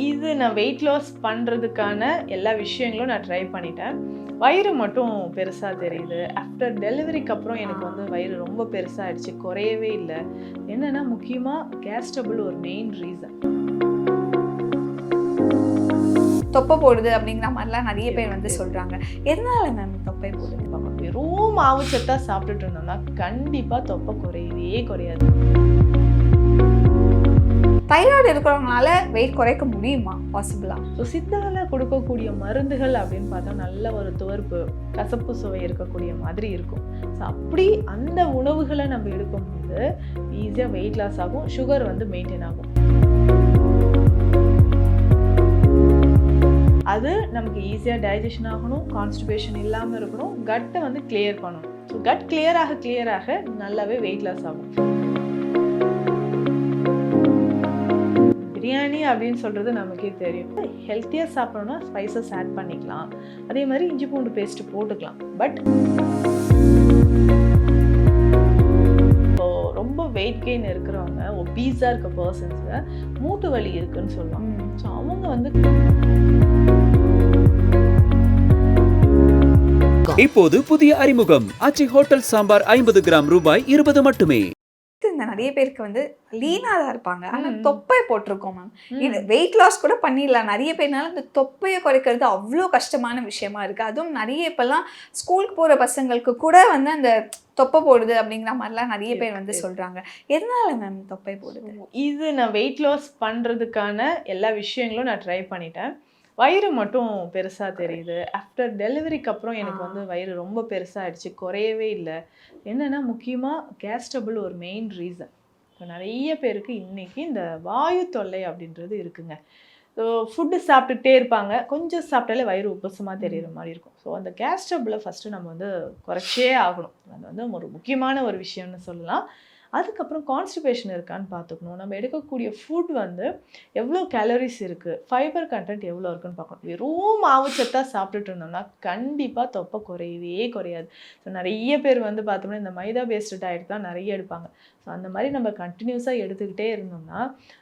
இது நான் weight loss பண்ணுறதுக்கான எல்லா விஷயங்களும் நான் ட்ரை பண்ணிட்டேன். வயிறு மட்டும் பெருசாக தெரியுது. ஆஃப்டர் டெலிவரிக்கு அப்புறம் எனக்கு வந்து வயிறு ரொம்ப பெருசாகிடுச்சு, குறையவே இல்லை. என்னென்னா முக்கியமாக கேஸ் ட்ரபிள் ஒரு மெயின் ரீசன். தொப்பை போடுது அப்படிங்கிற மாதிரிலாம் நிறைய பேர் வந்து சொல்கிறாங்க. எதனால மேம் தொப்பை போடுது? வெறும் மாவு சத்தா சாப்பிட்டுட்டு இருந்தோம்னா கண்டிப்பாக தொப்பை குறையவே குறையாது. தைராய்டு இருக்கிறவங்களால வெயிட் குறைக்க முடியுமா? பாசிபிளா? ஸோ சித்தால கொடுக்கக்கூடிய மருந்துகள் அப்படின்னு பார்த்தா நல்ல ஒரு துவர்ப்பு, கசப்பு சுவை இருக்கக்கூடிய மாதிரி இருக்கும். ஸோ அப்படி அந்த உணவுகளை நம்ம எடுக்கும்போது ஈஸியாக வெயிட் லாஸ் ஆகும், சுகர் வந்து மெயின்டைன் ஆகும். அது நமக்கு ஈஸியாக டைஜஷன் ஆகணும், கான்ஸ்டிபேஷன் இல்லாமல் இருக்கணும், கட்டை வந்து கிளியர் பண்ணணும். ஸோ கட் கிளியராக நல்லாவே வெயிட் லாஸ் ஆகும். பிரியாணி அப்படின்னு சொல்கிறது நமக்கே தெரியும். ஹெல்த்தியாக சாப்பிடணும்னா ஸ்பைசஸ் ஆட் பண்ணிக்கலாம், அதே மாதிரி இஞ்சி பூண்டு பேஸ்ட்டு போட்டுக்கலாம். பட் இப்போ ரொம்ப வெயிட் கெயின் இருக்கிறவங்க, ஒபீஸாக இருக்க பர்சன்ஸு மூட்டு வலி இருக்குன்னு சொல்லுவாங்க. ஸோ அவங்க வந்து இப்போது புதிய அறிமுகம் ஆச்சி ஹோட்டல் சாம்பார் 50 கிராம் ரூபாய் 20 மட்டுமே. இந்த நிறைய பேருக்கு வந்து லீனாக தான் இருப்பாங்க, ஆனால் தொப்பை போட்டிருக்கோம் மேம். இது வெயிட் லாஸ் கூட பண்ணிடலாம். நிறைய பேர்னால இந்த தொப்பையை குறைக்கிறது அவ்வளோ கஷ்டமான விஷயமா இருக்குது. அதுவும் நிறைய இப்போல்லாம் ஸ்கூலுக்கு போகிற பசங்களுக்கு கூட வந்து அந்த தொப்பை போடுது அப்படிங்கிற மாதிரிலாம் நிறைய பேர் வந்து சொல்கிறாங்க. எதனால மேம் தொப்பை போடுது? இது நான் வெயிட் லாஸ் பண்ணுறதுக்கான எல்லா விஷயங்களும் நான் ட்ரை பண்ணிட்டேன். வயிறு மட்டும் பெருசாக தெரியுது. ஆஃப்டர் டெலிவரிக்கு அப்புறம் எனக்கு வந்து வயிறு ரொம்ப பெருசாகிடுச்சு, குறையவே இல்லை. என்னென்னா முக்கியமாக கேஸ் ட்ரபிள் ஒரு மெயின் ரீசன். இப்போ நிறைய பேருக்கு இன்றைக்கி இந்த வாயு தொல்லை அப்படின்றது இருக்குங்க. ஸோ ஃபுட்டு சாப்பிட்டுட்டே இருப்பாங்க, கொஞ்சம் சாப்பிட்டாலே வயிறு உப்பசமாக தெரிகிற மாதிரி இருக்கும். ஸோ அந்த கேஸ் ட்ரபிளை ஃபஸ்ட்டு நம்ம வந்து குறைச்சே ஆகணும். அது வந்து ஒரு முக்கியமான ஒரு விஷயம்னு சொல்லலாம். அதுக்கப்புறம் கான்ஸ்டிபேஷன் இருக்கான்னு பார்த்துக்கணும். நம்ம எடுக்கக்கூடிய ஃபுட் வந்து எவ்வளோ கேலரிஸ் இருக்குது, ஃபைபர் கண்டென்ட் எவ்வளோ இருக்குன்னு பார்க்கணும். வெறும் மாவு சத்தாக சாப்பிட்டுட்டு இருந்தோம்னா கண்டிப்பாக தொப்பை குறையவே குறையாது. ஸோ நிறைய பேர் வந்து பார்த்தோம்னா இந்த மைதா பேஸ்டு டயட் தான் நிறைய எடுப்பாங்க. ஸோ அந்த மாதிரி நம்ம கண்டினியூஸாக எடுத்துக்கிட்டே இருந்தோம்னா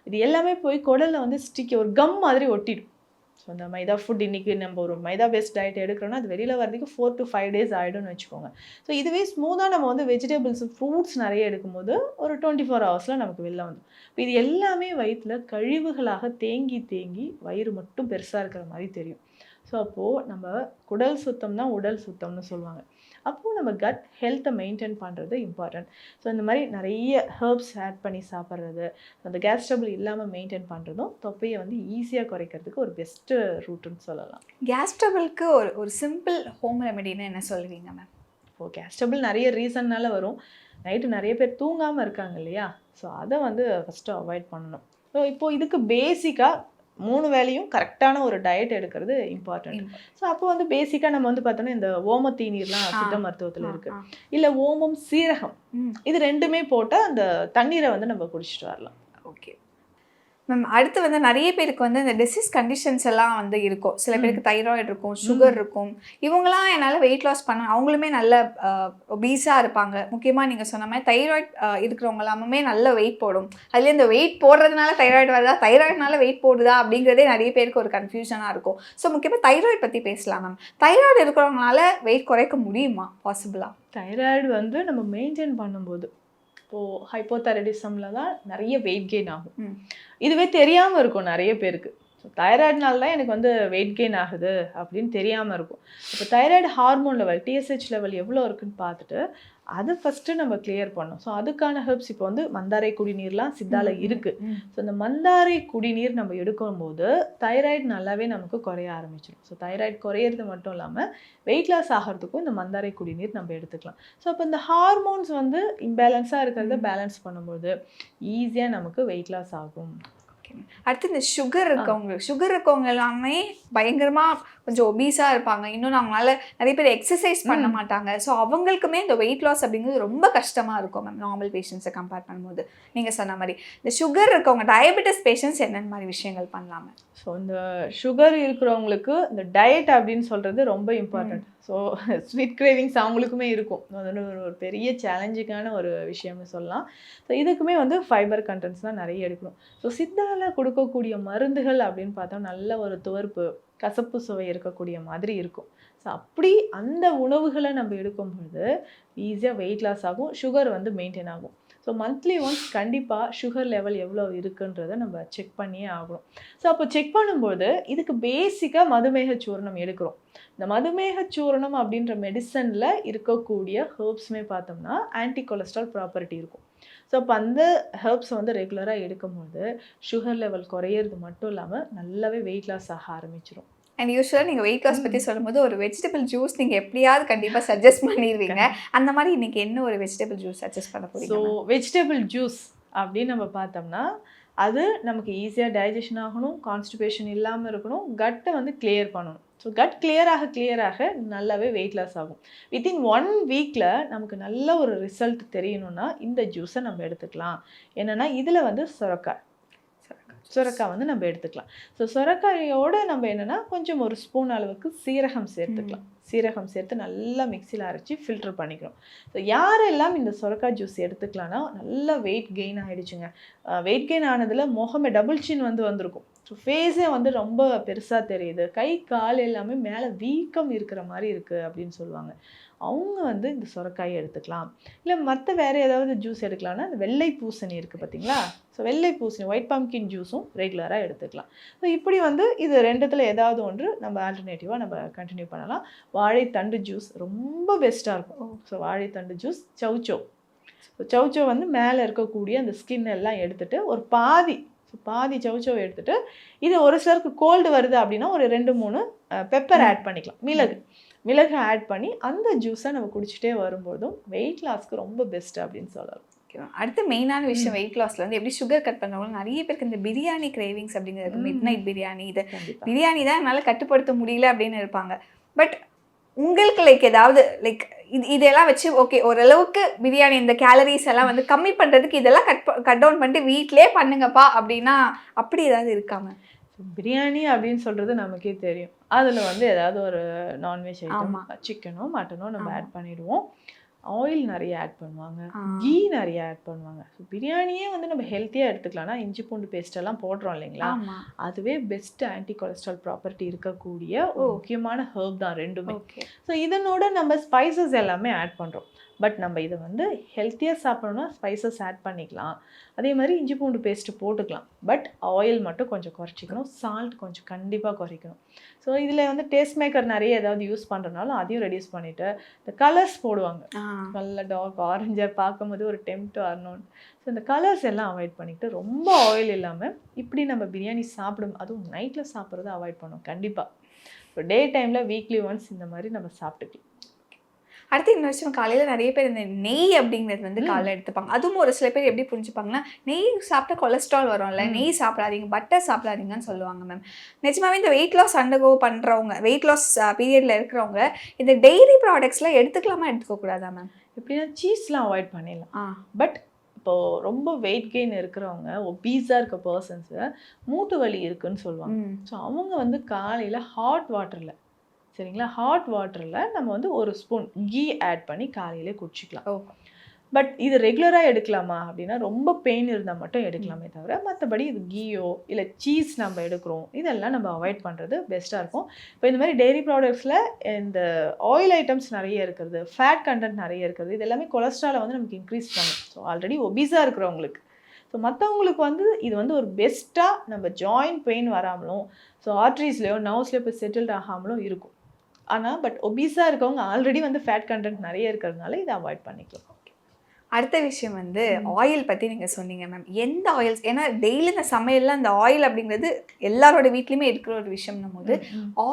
இது எல்லாமே போய் குடலில் வந்து ஒரு கம் மாதிரி ஒட்டிடும். ஸோ அந்த மைதா ஃபுட் இன்றைக்கி நம்ம ஒரு மைதா பேஸ்ட் டயட் எடுக்கிறோன்னா அது வெளியில் வரதுக்கு 4 to 5 days ஆகிடும்னு வச்சுக்கோங்க. ஸோ இதுவே ஸ்மூத்தாக நம்ம வந்து வெஜிடபிள்ஸ், ஃப்ரூட்ஸ் நிறைய எடுக்கும்போது ஒரு 24 hours நமக்கு வெளில வந்துடும். இப்போ இது எல்லாமே வயிற்றில் கழிவுகளாக தேங்கி வயிறு மட்டும் பெருசாக இருக்கிற மாதிரி தெரியும். ஸோ அப்போது நம்ம குடல் சுத்தம் தான் உடல் சுத்தம்னு சொல்லுவாங்க. அப்போது நம்ம கட் ஹெல்த்தை மெயின்டைன் பண்ணுறது இம்பார்ட்டன்ட். ஸோ இந்த மாதிரி நிறைய ஹெர்ப்ஸ் ஆட் பண்ணி சாப்பிட்றது, அந்த கேஸ் ட்ரபிள் இல்லாமல் மெயின்டைன் பண்ணுறதும் தொப்பையை வந்து ஈஸியாக குறைக்கிறதுக்கு ஒரு பெஸ்ட்டு ரூட்டுன்னு சொல்லலாம். கேஸ் ட்ரபிளுக்கு ஒரு சிம்பிள் ஹோம் ரெமெடின்னு என்ன சொல்லுவீங்க மேம்? இப்போது கேஸ் ட்ரபிள் நிறைய ரீசன்னால் வரும். நைட்டு நிறைய பேர் தூங்காமல் இருக்காங்க இல்லையா? ஸோ அதை வந்து ஃபஸ்ட்டு அவாய்ட் பண்ணணும். ஸோ இப்போது இதுக்கு பேசிக்காக 3 வேளையும் கரெக்டான ஒரு டயட் எடுக்கிறது இம்பார்ட்டன்ட். ஸோ அப்போ வந்து பேசிக்காக நம்ம வந்து பார்த்தோன்னா இந்த ஓம தீநீர்லாம் சித்த மருத்துவத்தில் இருக்குது. இல்லை ஓமம், சீரகம், இது ரெண்டுமே போட்டால் அந்த தண்ணீரை வந்து நம்ம குடிச்சிட்டு வரலாம். Okay ma'am. அடுத்து வந்து நிறைய பேருக்கு வந்து இந்த டிசீஸ் கண்டிஷன்ஸ் எல்லாம் வந்து இருக்கும். சில பேருக்கு தைராய்டு இருக்கும், சுகர் இருக்கும். இவங்களாம் என்னால் வெயிட் லாஸ் பண்ண, அவங்களுமே நல்ல ஒபீஸாக இருப்பாங்க. முக்கியமாக நீங்கள் சொன்ன மாதிரி தைராய்டு இருக்கிறவங்க எல்லாமே நல்ல வெயிட் போடும். அதுலேயே இந்த வெயிட் போடுறதுனால தைராய்டு வருதா, தைராய்டுனால வெயிட் போடுதா அப்படிங்கிறதே நிறைய பேருக்கு ஒரு கன்ஃபியூஷனாக இருக்கும். ஸோ முக்கியமாக தைராய்டு பற்றி பேசலாம் மேம். தைராய்டு இருக்கிறவங்களால வெயிட் குறைக்க முடியுமா? பாசிபிளா? தைராய்டு வந்து நம்ம மெயின்டைன் பண்ணும்போது இப்போது ஹைப்போதைராய்டிசமில் தான் நிறைய வெயிட் கெயின் ஆகும். இதுவே தெரியாமல் இருக்கும் நிறைய பேருக்கு. ஸோ தைராய்டுனால தான் எனக்கு வந்து வெயிட் கெயின் ஆகுது அப்படின்னு தெரியாமல் இருக்கும். இப்போ thyroid hormone level, TSH level எவ்வளோ இருக்குன்னு பார்த்துட்டு அதை ஃபஸ்ட்டு நம்ம கிளியர் பண்ணோம். ஸோ அதுக்கான ஹெர்ப்ஸ் இப்போ வந்து மந்தாரை குடிநீர்லாம் சித்தால இருக்குது. ஸோ இந்த மந்தாரை குடிநீர் நம்ம எடுக்கும்போது தைராய்டு நல்லாவே நமக்கு குறைய ஆரம்பிச்சிடும். ஸோ தைராய்டு குறையிறது மட்டும் இல்லாமல் வெயிட் லாஸ் ஆகிறதுக்கும் இந்த மந்தாரை குடிநீர் நம்ம எடுத்துக்கலாம். ஸோ அப்போ இந்த ஹார்மோன்ஸ் வந்து இம்பேலன்ஸாக இருக்கிறத பேலன்ஸ் பண்ணும்போது ஈஸியாக நமக்கு வெயிட் லாஸ் ஆகும். அடுத்து இந்த சுகர் இருக்கவங்க எல்லாமே பயங்கரமாக கொஞ்சம் ஒபீஸாக இருப்பாங்க. இன்னொன்று அவங்களால நிறைய பேர் எக்ஸசைஸ் பண்ண மாட்டாங்க. ஸோ அவங்களுக்குமே இந்த வெயிட் லாஸ் அப்படிங்கிறது ரொம்ப கஷ்டமாக இருக்கும் மேம், நார்மல் பேஷண்ட்ஸை கம்பேர் பண்ணும்போது. நீங்கள் சொன்ன மாதிரி இந்த சுகர் இருக்கவங்க, டயபெட்டிஸ் பேஷண்ட்ஸ் என்னென்ன மாதிரி விஷயங்கள் பண்ணலாமே? ஸோ இந்த சுகர் இருக்கிறவங்களுக்கு இந்த டயட் அப்படின்னு சொல்கிறது ரொம்ப இம்பார்ட்டண்ட். ஸோ ஸ்வீட் கிரேவிங்ஸ் அவங்களுக்குமே இருக்கும். அது ஒரு பெரிய சேலஞ்சிங்கான ஒரு விஷயம்னு சொல்லலாம். ஸோ இதுக்குமே வந்து ஃபைபர் கண்டென்ட்ஸ் தான் நிறைய எடுக்கணும். ஸோ சித்தால கடைகளில் கொடுக்கக்கூடிய மருந்துகள் அப்படின்னு பார்த்தா நல்ல ஒரு துவர்ப்பு கசப்பு சுவை இருக்கக்கூடிய மாதிரி இருக்கும். ஸோ அப்படி அந்த உணவுகளை நம்ம எடுக்கும் பொழுது ஈஸியாக வெயிட் லாஸ் ஆகும், சுகர் வந்து மெயின்டைன் ஆகும். ஸோ மந்த்லி ஒன்ஸ் கண்டிப்பாக சுகர் லெவல் எவ்வளோ இருக்குன்றதை நம்ம செக் பண்ணியே ஆகணும். ஸோ அப்போ செக் பண்ணும்போது இதுக்கு பேசிக்காக மதுமேக சூரணம் எடுக்கிறோம். இந்த மதுமேக சூரணம் அப்படின்ற மெடிசனில் இருக்கக்கூடிய ஹெர்ப்ஸுமே பார்த்தோம்னா ஆன்டி கொலஸ்ட்ரால் ப்ராப்பர்ட்டி இருக்கும். ஸோ அப்போ அந்த ஹெர்ப்ஸை வந்து ரெகுலராக எடுக்கும்போது சுகர் லெவல் குறையிறது மட்டும் இல்லாமல் நல்லாவே வெயிட் லாஸ் ஆக ஆரம்பிச்சிடும். அண்ட் யூஸ்வலாக நீங்கள் வெயிட் லாஸ் பற்றி சொல்லும்போது ஒரு வெஜிடபிள் ஜூஸ் நீங்கள் எப்படியாவது கண்டிப்பாக சஜஸ்ட் பண்ணிடுவீங்க. அந்த மாதிரி இன்னைக்கு என்ன ஒரு வெஜிடபிள் ஜூஸ் சஜஸ்ட் பண்ண போறீங்க? ஸோ வெஜிடபிள் ஜூஸ் அப்படின்னு நம்ம பார்த்தோம்னா அது நமக்கு ஈஸியாக டைஜஷன் ஆகணும், கான்ஸ்டிபேஷன் இல்லாமல் இருக்கணும், கட்டை வந்து கிளியர் பண்ணணும். ஸோ கட் கிளியராக நல்லாவே வெயிட் லாஸ் ஆகும். வித்தின் 1 வீக்கில் நமக்கு நல்ல ஒரு ரிசல்ட் தெரியணும்னா இந்த ஜூஸை நம்ம எடுத்துக்கலாம். என்னென்னா இதில் வந்து சுரக்காய் வந்து நம்ம எடுத்துக்கலாம். ஸோ சுரக்காயோடு நம்ம என்னென்னா கொஞ்சம் ஒரு ஸ்பூன் அளவுக்கு சீரகம் சேர்த்துக்கலாம். சீரகம் சேர்த்து நல்லா மிக்சியில் அரைச்சி ஃபில்டர் பண்ணிக்கிறோம். ஸோ யாரெல்லாம் இந்த சுரக்காய் ஜூஸ் எடுத்துக்கலாம்னா நல்லா வெயிட் கெயின் ஆகிடுச்சுங்க. வெயிட் கெயின் ஆனதில் முகமே டபுள் சின் வந்திருக்கும். ஸோ ஃபேஸே வந்து ரொம்ப பெருசாக தெரியுது, கை கால் எல்லாமே மேலே வீக்கம் இருக்கிற மாதிரி இருக்குது அப்படின்னு சொல்லுவாங்க. அவங்க வந்து இந்த சுரக்காயை எடுத்துக்கலாம். இல்லை மற்ற வேறு ஏதாவது ஜூஸ் எடுக்கலாம்னா இந்த வெள்ளை பூசணி இருக்குது பார்த்தீங்களா? ஸோ வெள்ளை பூசணி ஒயிட் பம்கின் ஜூஸும் ரெகுலராக எடுத்துக்கலாம். ஸோ இப்படி வந்து இது ரெண்டுத்தில் ஏதாவது ஒன்று நம்ம ஆல்டர்னேட்டிவாக நம்ம கண்டினியூ பண்ணலாம். வாழைத்தண்டு ஜூஸ் ரொம்ப பெஸ்ட்டாக இருக்கும். ஸோ வாழைத்தண்டு ஜூஸ், சௌச்சோ. ஸோ சௌச்சோ வந்து மேலே இருக்கக்கூடிய அந்த ஸ்கின் எல்லாம் எடுத்துகிட்டு ஒரு பாதி சௌச்சோவை எடுத்துகிட்டு இது ஒரு சிலருக்கு கோல்டு வருது அப்படின்னா ஒரு 2-3 பெப்பர் ஆட் பண்ணிக்கலாம். மிளகு ஆட் பண்ணி அந்த ஜூஸை நம்ம குடிச்சிட்டே வரும்போதும் வெயிட் லாஸ்க்கு ரொம்ப பெஸ்ட் அப்படின்னு சொல்லலாம். அடுத்து மெயினான விஷயம் வெயிட் லாஸ்ல வந்து எப்படி சுகர் கட் பண்ணுறவங்க நிறைய பேருக்கு இந்த பிரியாணி கிரேவிங்ஸ் அப்படிங்கிறது, மிட் நைட் பிரியாணி, இது பிரியாணி தான் என்னால் கட்டுப்படுத்த முடியல அப்படின்னு இருப்பாங்க. பட் உங்களுக்கு ஏதாவது இதெல்லாம் வச்சு ஓகே ஓரளவுக்கு பிரியாணி இந்த கேலரிஸ் எல்லாம் வந்து கம்மி பண்ணுறதுக்கு இதெல்லாம் கட் டவுன் பண்ணிட்டு வீட்டிலே பண்ணுங்கப்பா அப்படின்னா அப்படி ஏதாவது இருக்காங்க? பிரியாணி அப்படின்னு சொல்கிறது நமக்கே தெரியும். அதில் வந்து ஏதாவது ஒரு நான்வெஜ் ஐட்டம், சிக்கனோ மட்டனோ நம்ம ஆட் பண்ணிடுவோம். ஆயில் நிறைய ஆட் பண்ணுவாங்க, கீ நிறைய ஆட் பண்ணுவாங்க. ஸோ பிரியாணியே வந்து நம்ம ஹெல்த்தியாக எடுத்துக்கலாம்னா இஞ்சி பூண்டு பேஸ்டெல்லாம் போடுறோம் இல்லைங்களா? அதுவே பெஸ்ட் ஆன்டி கொலஸ்ட்ரால் ப்ராப்பர்ட்டி இருக்கக்கூடிய ஒரு முக்கியமான ஹெர்ப் தான் ரெண்டுமே. ஸோ இதனோட நம்ம ஸ்பைசஸ் எல்லாமே ஆட் பண்ணுறோம். பட் நம்ம இதை வந்து ஹெல்த்தியாக சாப்பிடணும்னா ஸ்பைசஸ் ஆட் பண்ணிக்கலாம். அதே மாதிரி இஞ்சி பூண்டு பேஸ்ட்டு போட்டுக்கலாம். பட் ஆயில் மட்டும் கொஞ்சம் குறைச்சிக்கணும், சால்ட் கொஞ்சம் கண்டிப்பாக குறைக்கணும். ஸோ இதில் வந்து டேஸ்ட் மேக்கர் நிறைய ஏதாவது யூஸ் பண்ணுறதுனாலும் அதையும் ரெடியூஸ் பண்ணிவிட்டு இந்த கலர்ஸ் போடுவாங்க, நல்ல டார்க் ஆரஞ்சாக பார்க்கும்போது ஒரு டெம்ப்ட் வரணும்னு. ஸோ இந்த கலர்ஸ் எல்லாம் அவாய்ட் பண்ணிக்கிட்டு ரொம்ப ஆயில் இல்லாமல் இப்படி நம்ம பிரியாணி சாப்பிடும், அதுவும் நைட்டில் சாப்பிட்றத அவாய்ட் பண்ணணும் கண்டிப்பாக. இப்போ டே டைமில் வீக்லி ஒன்ஸ் இந்த மாதிரி நம்ம சாப்பிட்டுக்கலாம். அடுத்து இன்னொரு விஷயம், காலையில் நிறைய பேர் இந்த நெய் அப்படிங்கிறது வந்து காலையில் எடுத்துப்பாங்க. அதுவும் ஒரு சில பேர் எப்படி புரிஞ்சுப்பாங்கன்னா நெய் சாப்பிட்டா கொலஸ்ட்ரால் வரும்ல, நெய் சாப்பிடாதீங்க, பட்டர் சாப்பிடாதீங்கன்னு சொல்லுவாங்க மேம். நிஜமாவே இந்த வெயிட் லாஸ் அண்டர்கோ பண்ணுறவங்க, வெயிட் லாஸ் பீரியடில் இருக்கிறவங்க இந்த டெய்ரி ப்ராடக்ட்ஸ்லாம் எடுத்துக்கலாமா எடுத்துக்கக்கூடாதா மேம்? எப்படின்னா சீஸ்லாம் அவாய்ட் பண்ணிடலாம். பட் இப்போது ரொம்ப வெயிட் கெயின் இருக்கிறவங்க, ஒபீஸாக இருக்க பர்சன்ஸு மூட்டு வலி இருக்குன்னு சொல்லுவாங்க. ஸோ அவங்க வந்து காலையில் ஹாட் வாட்டரில், சரிங்களா, ஹாட் வாட்டரில் நம்ம வந்து ஒரு ஸ்பூன் கீ ஆட் பண்ணி காலையிலே குடிச்சிக்கலாம். பட் இது ரெகுலராக எடுக்கலாமா அப்படின்னா ரொம்ப பெயின் இருந்தால் மட்டும் எடுக்கலாமே தவிர மற்றபடி இது கீயோ இல்லை சீஸ் நம்ம எடுக்கிறோம் இதெல்லாம் நம்ம அவாய்ட் பண்ணுறது பெஸ்ட்டாக இருக்கும். இப்போ இந்த மாதிரி டெய்ரி ப்ராடக்ட்ஸில் இந்த ஆயில் ஐட்டம்ஸ் நிறைய இருக்கிறது, ஃபேட் கண்டென்ட் நிறைய இருக்கிறது, இது எல்லாமே கொலஸ்ட்ராலை வந்து நமக்கு இன்க்ரீஸ் பண்ணும். ஸோ ஆல்ரெடி ஒபீஸாக இருக்கிறவங்களுக்கு, ஸோ மற்றவங்களுக்கு வந்து இது வந்து ஒரு பெஸ்ட்டாக நம்ம ஜாயிண்ட் பெயின் வராமலும், ஸோ ஆர்ட்ரிஸ்லையோ நர்வ்ஸ்லையோ போய் செட்டில்ட் ஆகாமலும் இருக்கும். ஆனால் பட் ஒபீஸாக இருக்கவங்க ஆல்ரெடி வந்து ஃபேட் கண்டென்ட் நிறைய இருக்கிறதுனால இதை அவாய்ட் பண்ணிக்கலாம். அடுத்த விஷயம் வந்து ஆயில் பற்றி நீங்கள் சொன்னீங்க மேம். எந்த ஆயில்ஸ், ஏன்னா டெய்லி இந்த சமையலில் அந்த ஆயில் அப்படிங்கிறது எல்லாரோட வீட்லேயுமே இருக்கிற ஒரு விஷயம்னும் போது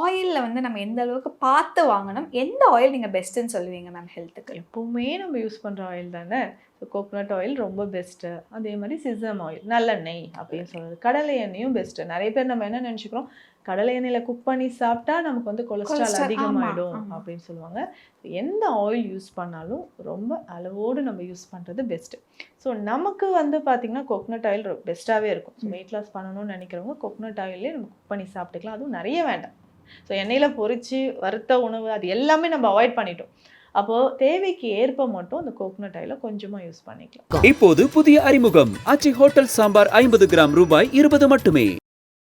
ஆயிலில் வந்து நம்ம எந்த அளவுக்கு பார்த்து வாங்கணும், எந்த ஆயில் நீங்கள் பெஸ்ட்டுன்னு சொல்லுவீங்க மேம் ஹெல்த்துக்கு? எப்போவுமே நம்ம யூஸ் பண்ணுற ஆயில் தானே. ஸோ கோகோனட் ஆயில் ரொம்ப பெஸ்ட்டு, அதே மாதிரி சிசம் ஆயில், நல்லெண்ணெய் அப்படின்னு சொல்கிறது, கடலை எண்ணெயும் பெஸ்ட்டு. நிறைய பேர் நம்ம என்ன நினச்சிக்கிறோம், கடலை எண்ணெயில் குக் பண்ணி சாப்பிட்டா நமக்கு வந்து கொலஸ்ட்ரால் அதிகமாகிடும் அப்படின்னு சொல்லுவாங்க. எந்த ஆயில் யூஸ் பண்ணாலும் ரொம்ப அளவோடு நம்ம யூஸ் பண்ணுறது பெஸ்ட்டு. ஸோ நமக்கு வந்து பார்த்திங்கன்னா கோகோனட் ஆயில் பெஸ்ட்டாகவே இருக்கும். ஸோ வெயிட் லாஸ் பண்ணணும்னு நினைக்கிறவங்க கோகோனட் ஆயிலே நம்ம குக் பண்ணி சாப்பிட்டுக்கலாம். அதுவும் நிறைய வேண்டாம். ஸோ எண்ணெயில் பொரித்து வறுத்த உணவு அது எல்லாமே நம்ம அவாய்ட் பண்ணிட்டோம். அப்போது தேவைக்கு ஏற்ப மட்டும் அந்த கோகோனட் ஆயிலை கொஞ்சமாக யூஸ் பண்ணிக்கலாம். இப்போது புதிய அறிமுகம் ஆச்சி ஹோட்டல் சாம்பார் 50 கிராம் ரூபாய் 20 மட்டுமே.